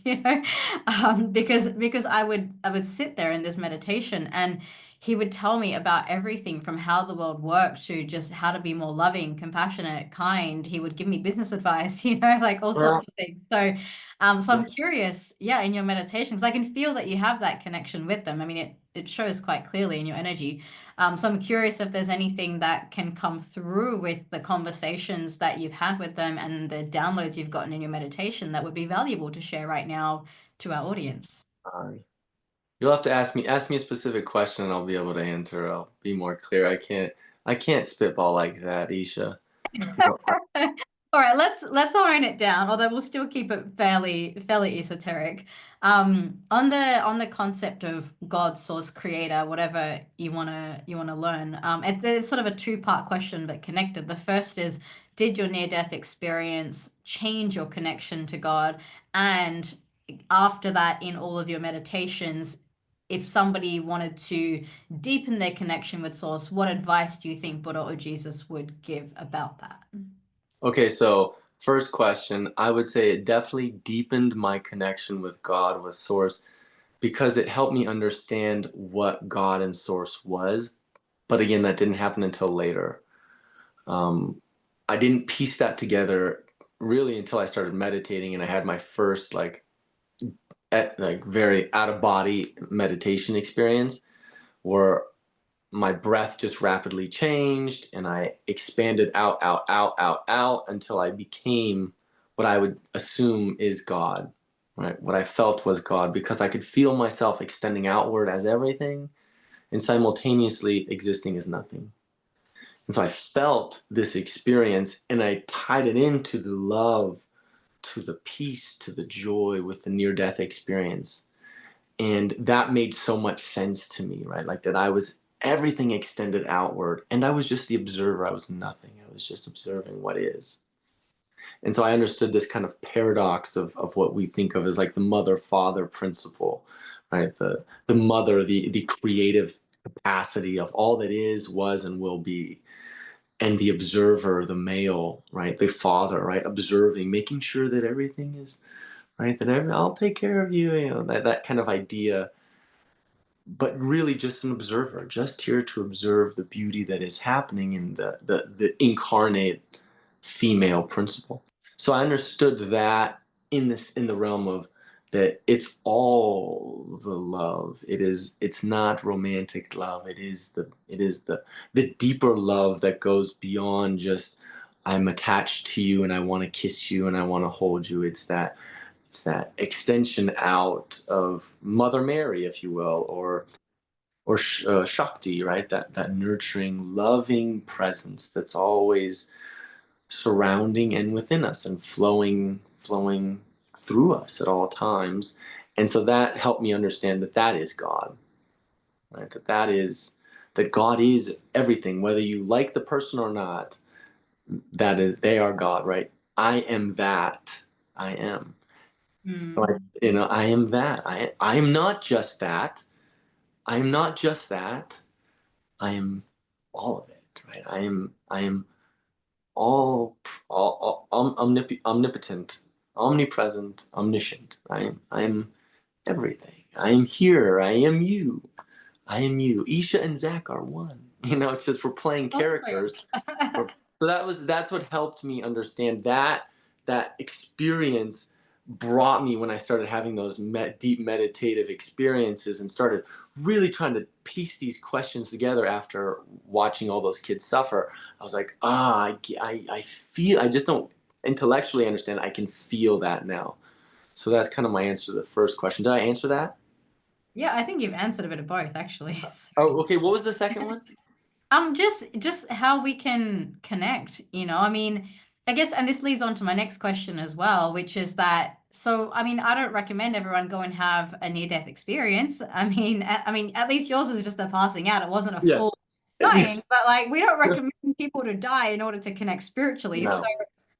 because I would sit there in this meditation and he would tell me about everything from how the world works to just how to be more loving, compassionate, kind. He would give me business advice, like all sorts of things. So I'm curious, yeah, in your meditations, I can feel that you have that connection with them. I mean, it shows quite clearly in your energy. So I'm curious if there's anything that can come through with the conversations that you've had with them and the downloads you've gotten in your meditation that would be valuable to share right now to our audience. sorry. You'll have to ask me a specific question, and I'll be able to answer. I'll be more clear. I can't spitball like that, Isha. You know, All right, let's iron it down, although we'll still keep it fairly esoteric. On the concept of God, source, creator, whatever you wanna learn. It's sort of a two-part question, but connected. The first is, did your near-death experience change your connection to God? And after that, in all of your meditations, if somebody wanted to deepen their connection with source, what advice do you think Buddha or Jesus would give about that? Okay, so first question, I would say it definitely deepened my connection with God, with Source, because it helped me understand what God and Source was. But again, that didn't happen until later. Um, I didn't piece that together really until I started meditating, and I had my first like very out of body meditation experience where my breath just rapidly changed and I expanded out, out, out, out, out until I became what I would assume is God, right? What I felt was God, because I could feel myself extending outward as everything and simultaneously existing as nothing. And so I felt this experience and I tied it into the love, to the peace, to the joy with the near death experience. And that made so much sense to me, right? Like that I was everything extended outward and I was just the observer. I was nothing. I was just observing what is. And so I understood this kind of paradox of what we think of as like the mother father principle, right? The mother, the creative capacity of all that is, was, and will be. And the observer, the male, right? The father, right? Observing, making sure that everything is right, I'll take care of you, that kind of idea, but really just an observer, just here to observe the beauty that is happening in the incarnate female principle. So I understood that in the realm of that it's all the love. It's not romantic love. It is the deeper love that goes beyond just I'm attached to you and I want to kiss you and I want to hold you. It's that extension out of Mother Mary, if you will, or Shakti, right? That nurturing, loving presence that's always surrounding and within us and flowing through us at all times. And so that helped me understand that that is God, right? That God is everything, whether you like the person or not. That is, they are God, right? I am that. I am. Like, Mm. I am that. I am not just that. I am not just that. I am all of it, right? I am omnipotent, omnipresent, omniscient. I am everything. I am here. I am you. I am you. Eesha and Zach are one. It's just we're playing Oh my characters. gosh. So that's what helped me understand that experience brought me when I started having those deep meditative experiences and started really trying to piece these questions together after watching all those kids suffer. I was like, I feel, I just don't intellectually understand. I can feel that now. So that's kind of my answer to the first question. Did I answer that? Yeah, I think you've answered a bit of both actually. Oh, okay. What was the second one? Just how we can connect, I mean, I guess, and this leads on to my next question as well, which is that, so, I mean, I don't recommend everyone go and have a near-death experience. I mean, at least yours was just a passing out. It wasn't a Yeah. full dying, but like, we don't recommend people to die in order to connect spiritually. So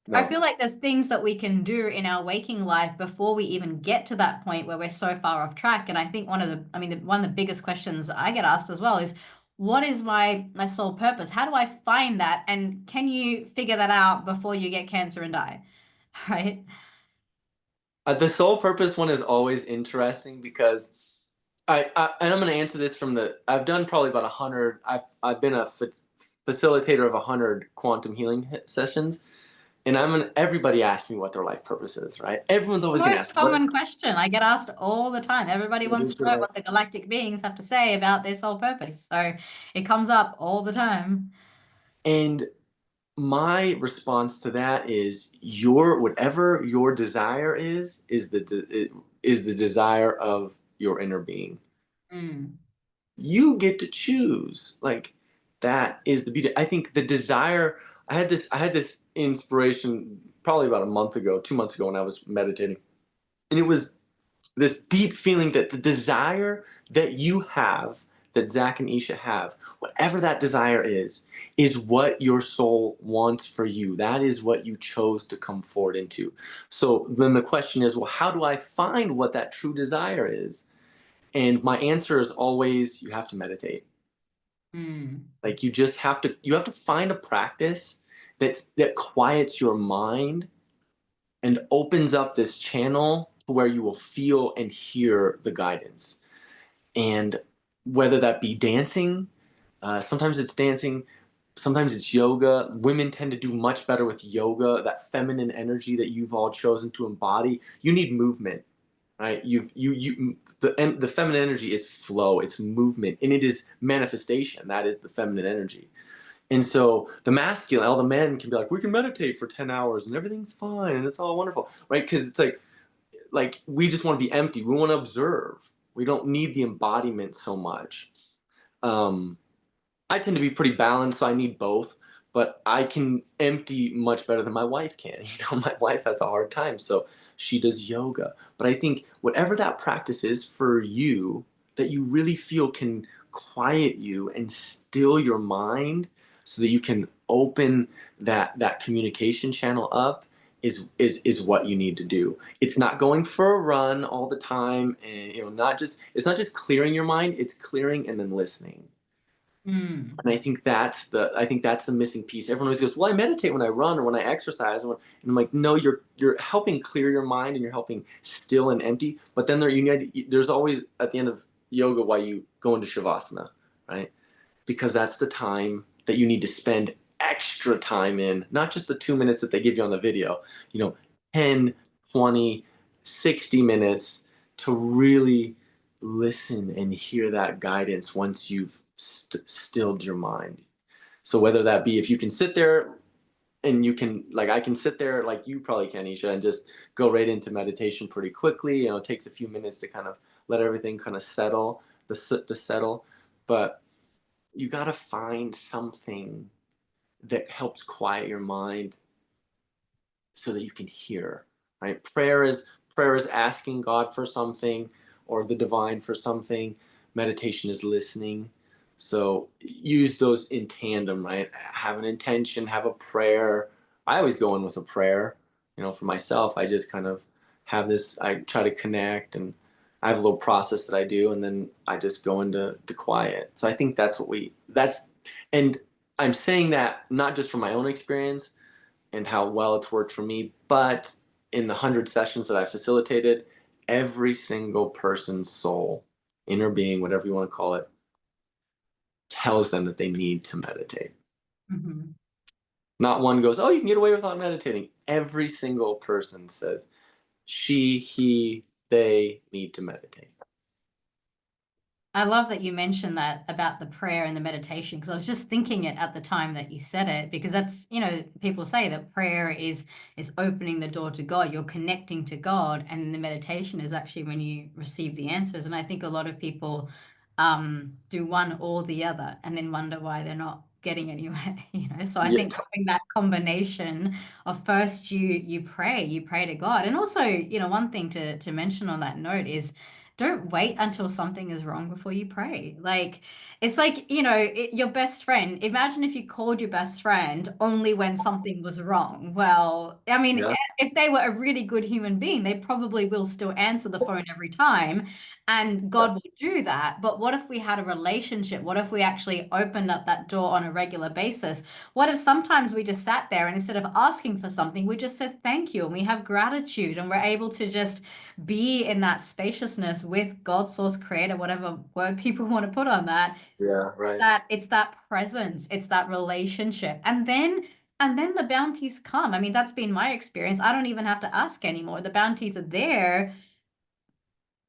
No, I no. feel like there's things that we can do in our waking life before we even get to that point where we're so far off track. And I think one of the biggest questions I get asked as well is, what is my sole purpose? How do I find that? And can you figure that out before you get cancer and die? Right? The sole purpose one is always interesting because and I'm going to answer this from I've done probably about 100. I've been a facilitator of 100 quantum healing sessions, and everybody asks me what their life purpose is, right? Everyone's always going to Most ask what common question I get asked all the time. Everybody wants is to your know life. what the galactic beings have to say about their sole purpose. So it comes up all the time. And my response to that is your whatever your desire is the desire of your inner being. Mm. You get to choose. Like, that is the beauty. I think the desire, I had this inspiration probably about a month ago, 2 months ago, when I was meditating. And it was this deep feeling that the desire that you have, that Zach and Eesha have, whatever that desire is what your soul wants for you. That is what you chose to come forward into. So then the question is, well, how do I find what that true desire is? And my answer is always, you have to meditate. Mm. Like, you have to find a practice that quiets your mind and opens up this channel where you will feel and hear the guidance. And whether that be dancing, sometimes it's dancing, sometimes it's yoga. Women tend to do much better with yoga, that feminine energy that you've all chosen to embody. You need movement, right? The feminine energy is flow, it's movement, and it is manifestation. That is the feminine energy. And so the masculine, all the men can be like, we can meditate for 10 hours and everything's fine and it's all wonderful, right? Because it's like we just want to be empty. We want to observe. We don't need the embodiment so much. Um, I tend to be pretty balanced, so I need both. But I can empty much better than my wife can. My wife has a hard time, so she does yoga. But I think whatever that practice is for you, that you really feel can quiet you and still your mind, so that you can open that communication channel up, is what you need to do. It's not going for a run all the time, and it's not just clearing your mind. It's clearing and then listening. Mm. And I think that's the missing piece. Everyone always goes, "Well, I meditate when I run or when I exercise," and I'm like, "No, you're helping clear your mind and you're helping still and empty." But then there's always at the end of yoga why you go into shavasana, right? Because that's the time that you need to spend extra time in, not just the 2 minutes that they give you on the video. You know, 10, 20, 60 minutes to really listen and hear that guidance once you've stilled your mind. So whether that be, if you can sit there and you can, like, I can sit there like you probably can, Eesha, and just go right into meditation pretty quickly. It takes a few minutes to kind of let everything kind of settle, to settle. but you got to find something that helps quiet your mind so that you can hear, right? Prayer is asking God for something or the divine for something. Meditation is listening. So use those in tandem, right? Have an intention, have a prayer. I always go in with a prayer. For myself, I just kind of have this, I try to connect, and I have a little process that I do, and then I just go into the quiet. So I think and I'm saying that not just from my own experience and how well it's worked for me, but in the 100 sessions that I facilitated, every single person's soul, inner being, whatever you want to call it, tells them that they need to meditate. Mhm. Not one goes, oh, you can get away without meditating. Every single person says she, he, they need to meditate. I love that you mentioned that about the prayer and the meditation, because I was just thinking it at the time that you said it, because that's, people say that prayer is opening the door to God. You're connecting to God, and the meditation is actually when you receive the answers. And I think a lot of people do one or the other and then wonder why they're not getting anywhere, So I Yeah, think having that combination of first you pray to God. And also, one thing to mention on that note is don't wait until something is wrong before you pray. Like, it's like, your best friend. Imagine if you called your best friend only when something was wrong. Well, I mean, yeah, if they were a really good human being, they probably will still answer the phone every time. And yeah, God will do that. But what if we had a relationship? What if we actually opened up that door on a regular basis? What if sometimes we just sat there and instead of asking for something, we just said thank you and we have gratitude and we're able to just be in that spaciousness with God, source, creator, whatever word people want to put on that, yeah, right. that it's that presence, it's that relationship. And then the bounties come. I mean, that's been my experience. I don't even have to ask anymore. The bounties are there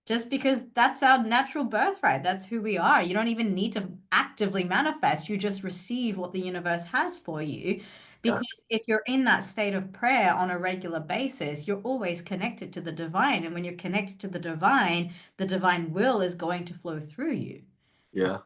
just because that's our natural birthright. That's who we are. You don't even need to actively manifest. You just receive what the universe has for you. Yeah, Because if you're in that state of prayer on a regular basis, you're always connected to the divine. And when you're connected to the divine will is going to flow through you. yeah.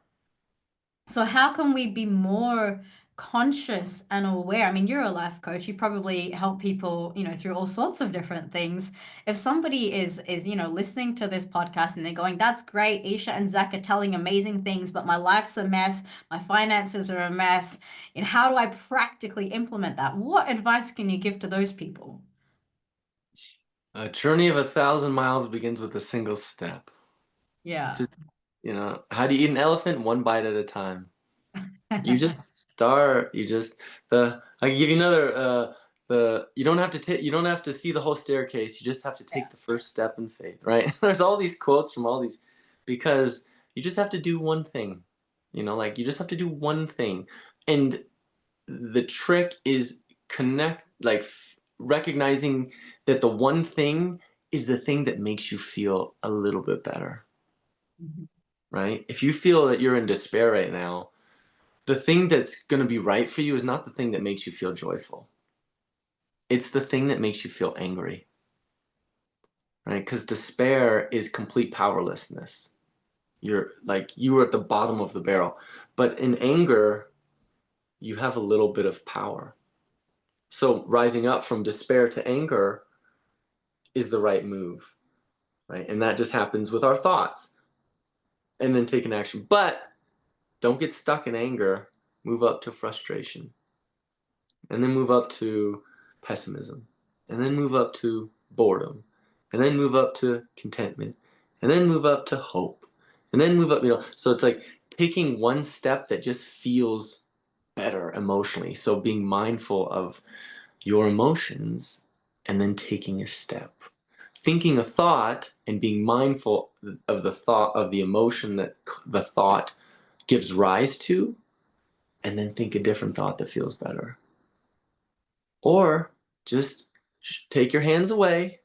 So how can we be more conscious and aware? I mean, you're a life coach. You probably help people, through all sorts of different things. If somebody is, listening to this podcast and they're going, "That's great. Eesha and Zach are telling amazing things, but my life's a mess. My finances are a mess. And how do I practically implement that?" What advice can you give to those people? A journey of 1,000 miles begins with a single step. Yeah. Just, how do you eat an elephant? One bite at a time. You just start. I can give you another. The you don't have to see the whole staircase. You just have to take the first step in faith, right? There's all these quotes from all these, because you just have to do one thing. Like you just have to do one thing, and the trick is recognizing that the one thing is the thing that makes you feel a little bit better, Mhm. right? If you feel that you're in despair right now, the thing that's going to be right for you is not the thing that makes you feel joyful. It's the thing that makes you feel angry, right? Because despair is complete powerlessness. You are at the bottom of the barrel. But in anger, you have a little bit of power. So rising up from despair to anger is the right move, right? And that just happens with our thoughts, and then take an action. But don't get stuck in anger. Move up to frustration, and then move up to pessimism, and then move up to boredom, and then move up to contentment, and then move up to hope, and then move up, so it's like taking one step that just feels better emotionally. So being mindful of your emotions and then taking a step. Thinking a thought and being mindful of the thought, of the emotion that the thought gives rise to, and then think a different thought that feels better. Or just take your hands away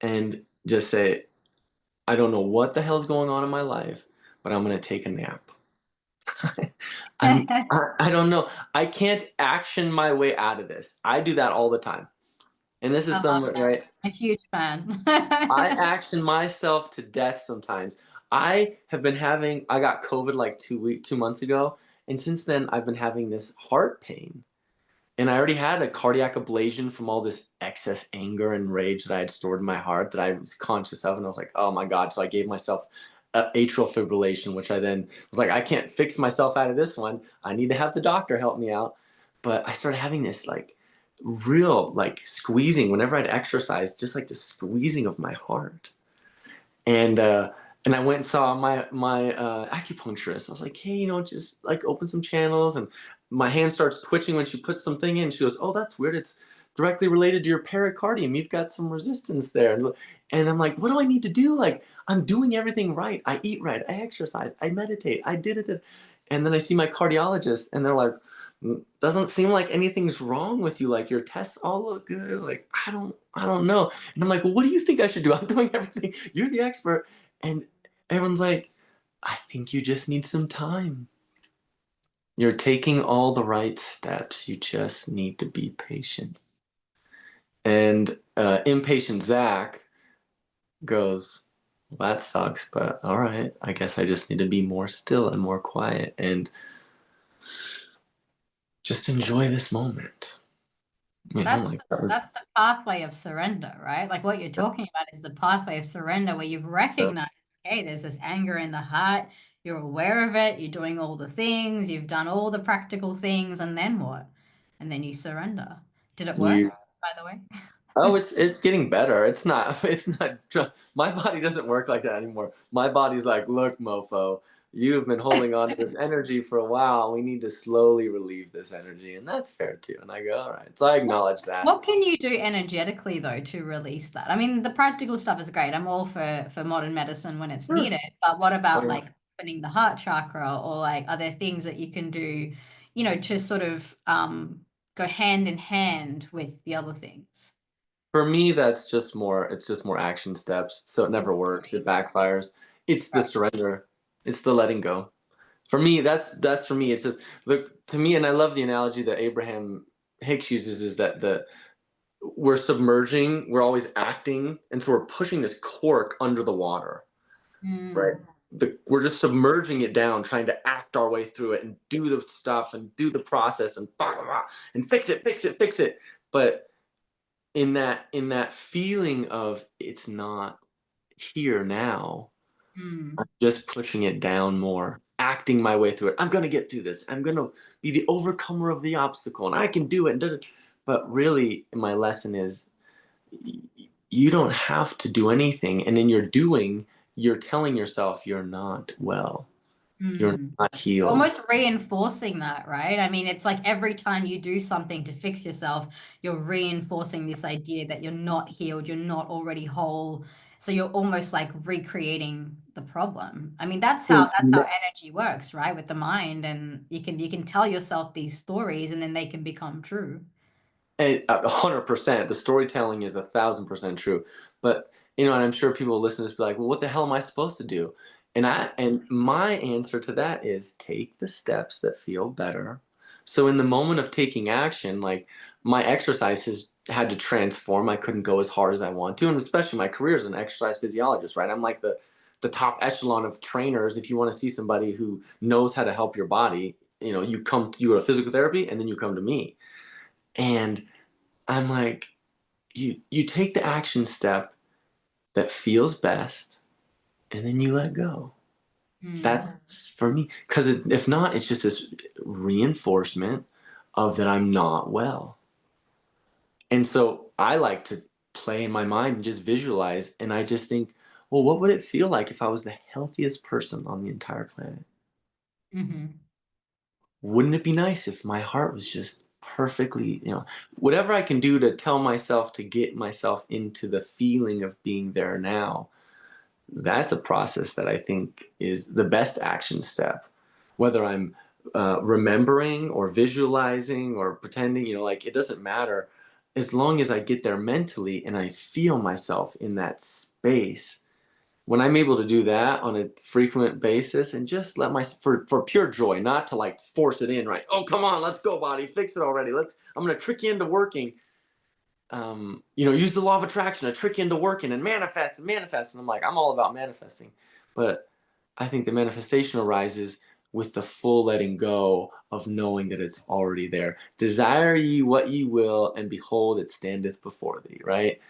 and just say, I don't know what the hell's going on in my life, but I'm going to take a nap. I don't know. I can't action my way out of this. I do that all the time. And this I is love somewhat that. right. A huge fan. I action myself to death sometimes. I got COVID like 2 months ago, and since then I've been having this heart pain. And I already had a cardiac ablation from all this excess anger and rage that I had stored in my heart that I was conscious of. And I was like, oh my God. So I gave myself atrial fibrillation, which I then was like, I can't fix myself out of this one. I need to have the doctor help me out. But I started having this like real like squeezing whenever I'd exercise, just like the squeezing of my heart. And I went and saw my acupuncturist. I was like, hey, just like open some channels. And my hand starts twitching when she puts something in. She goes, oh, that's weird. It's directly related to your pericardium. You've got some resistance there. And I'm like, what do I need to do? Like, I'm doing everything right. I eat right. I exercise. I meditate. I did it. And then I see my cardiologist, and they're like, doesn't seem like anything's wrong with you. Like your tests all look good. Like I don't know. And I'm like, well, what do you think I should do? I'm doing everything. You're the expert. And everyone's like, I think you just need some time. You're taking all the right steps. You just need to be patient. And impatient Zach goes, well, that sucks, but all right. I guess I just need to be more still and more quiet and just enjoy this moment. That's Like that was. that's the pathway of surrender, right? Like what you're talking about is the pathway of surrender where you've recognized, okay, there's this anger in the heart, you're aware of it, you're doing all the things, you've done all the practical things, and then what? And then you surrender. Did it work, You by the way? Oh, it's getting better. It's not it's not my body doesn't work like that anymore. My body's like, look, mofo, you've been holding on to this energy for a while. We need to slowly relieve this energy. And that's fair too. And I go, all right. So I acknowledge that. What can you do energetically though to release that? I mean, the practical stuff is great. I'm all for modern medicine when it's Sure. needed, but what about Well, like opening the heart chakra or like are there things that you can do, to sort of go hand in hand with the other things? for me, it's just more action steps. So it never works. It backfires. It's the Right. surrender. It's the letting go. For me, that's for me. It's just look to me, and I love the analogy that Abraham Hicks uses is that the we're submerging, we're always acting, and so we're pushing this cork under the water, right? Mm, We're just submerging it down, trying to act our way through it and do the stuff and do the process and blah, blah, blah, and fix it, fix it, fix it. But in that feeling of it's not here now, mm, I'm just pushing it down more, acting my way through it. I'm gonna get through this. I'm gonna be the overcomer of the obstacle, and I can do it. But really, my lesson is you don't have to do anything. And in your doing, you're telling yourself you're not well, you're mm. not healed. Almost reinforcing that, right? I mean, it's like every time you do something to fix yourself, you're reinforcing this idea that you're not healed, you're not already whole. So you're almost like recreating the problem. I mean, that's how energy works, right? With the mind, and you can tell yourself these stories and then they can become true. 100%. The storytelling is 1,000% true. But and I'm sure people listen to this be like, well, what the hell am I supposed to do? And my answer to that is take the steps that feel better. So in the moment of taking action, like my exercise has had to transform. I couldn't go as hard as I want to, and especially my career as an exercise physiologist, right? I'm like the top echelon of trainers. If you want to see somebody who knows how to help your body, you go to physical therapy and then you come to me. And I'm like, you take the action step that feels best, and then you let go. Mm, That's for me, because if not, it's just this reinforcement of that I'm not well. And so I like to play in my mind and just visualize, and I just think, well, what would it feel like if I was the healthiest person on the entire planet? hmm Wouldn't it be nice if my heart was just perfectly, whatever I can do to tell myself to get myself into the feeling of being there now? That's a process that I think is the best action step. Whether I'm remembering or visualizing or pretending, like it doesn't matter. As long as I get there mentally and I feel myself in that space, when I'm able to do that on a frequent basis and just let for pure joy, not to like force it in, right? Oh, come on, let's go, body, fix it already. I'm gonna trick you into working. Use the law of attraction to trick you into working and manifest and manifest. And I'm like, I'm all about manifesting. But I think the manifestation arises with the full letting go of knowing that it's already there. Desire ye what ye will, and behold, it standeth before thee, right?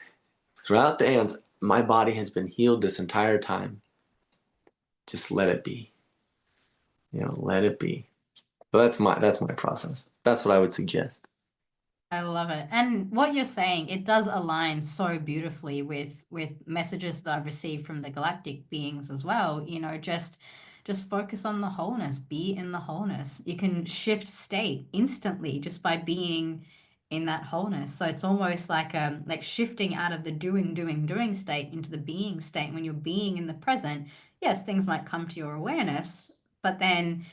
Throughout the aeons, my body has been healed this entire time. Just let it be. Let it be. So that's my process. That's what I would suggest. I love it. And what you're saying, it does align so beautifully with messages that I've received from the galactic beings as well. Just focus on the wholeness, be in the wholeness. You can shift state instantly just by being in that wholeness. So it's almost like shifting out of the doing state into the being state. When you're being in the present, yes, things might come to your awareness, but then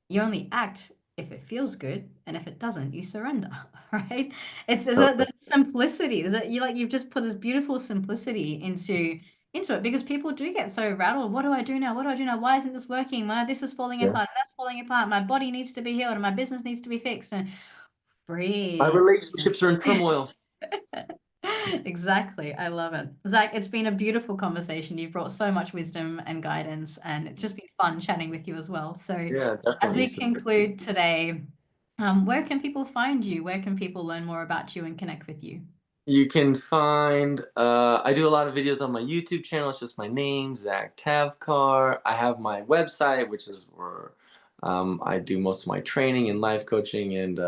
you only act if it feels good, and if it doesn't, you surrender, right? It's the Totally. simplicity. You've just put this beautiful simplicity into it, because people do get so rattled. What do I do now? What do I do now? Why isn't this working? My this is falling Yeah. apart, and that's falling apart. My body needs to be healed, and my business needs to be fixed. And My breathe. relationships are in turmoil. Exactly. I love it. Zach, it's been a beautiful conversation. You've brought so much wisdom and guidance, and it's just been fun chatting with you as well. So, Yeah, as definitely. we conclude today, where can people find you? Where can people learn more about you and connect with you? You can find, I do a lot of videos on my YouTube channel. It's just my name, Zach Tavcar. I have my website, which is where I do most of my training and life coaching and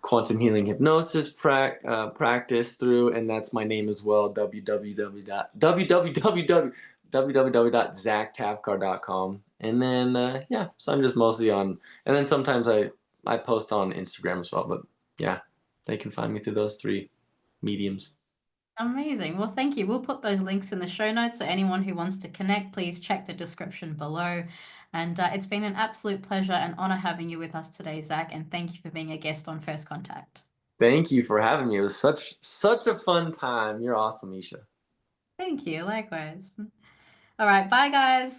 quantum healing hypnosis practice through, and that's my name as well, www.zacktavcar.com. And then, yeah, so I'm just mostly on, and then sometimes I post on Instagram as well, but yeah, they can find me through those three mediums. Amazing. Well, thank you. We'll put those links in the show notes. So, anyone who wants to connect, please check the description below. And it's been an absolute pleasure and honor having you with us today, Zach. And thank you for being a guest on First Contact. Thank you for having me. It was such a fun time. You're awesome, Eesha. Thank you. Likewise. All right. Bye, guys.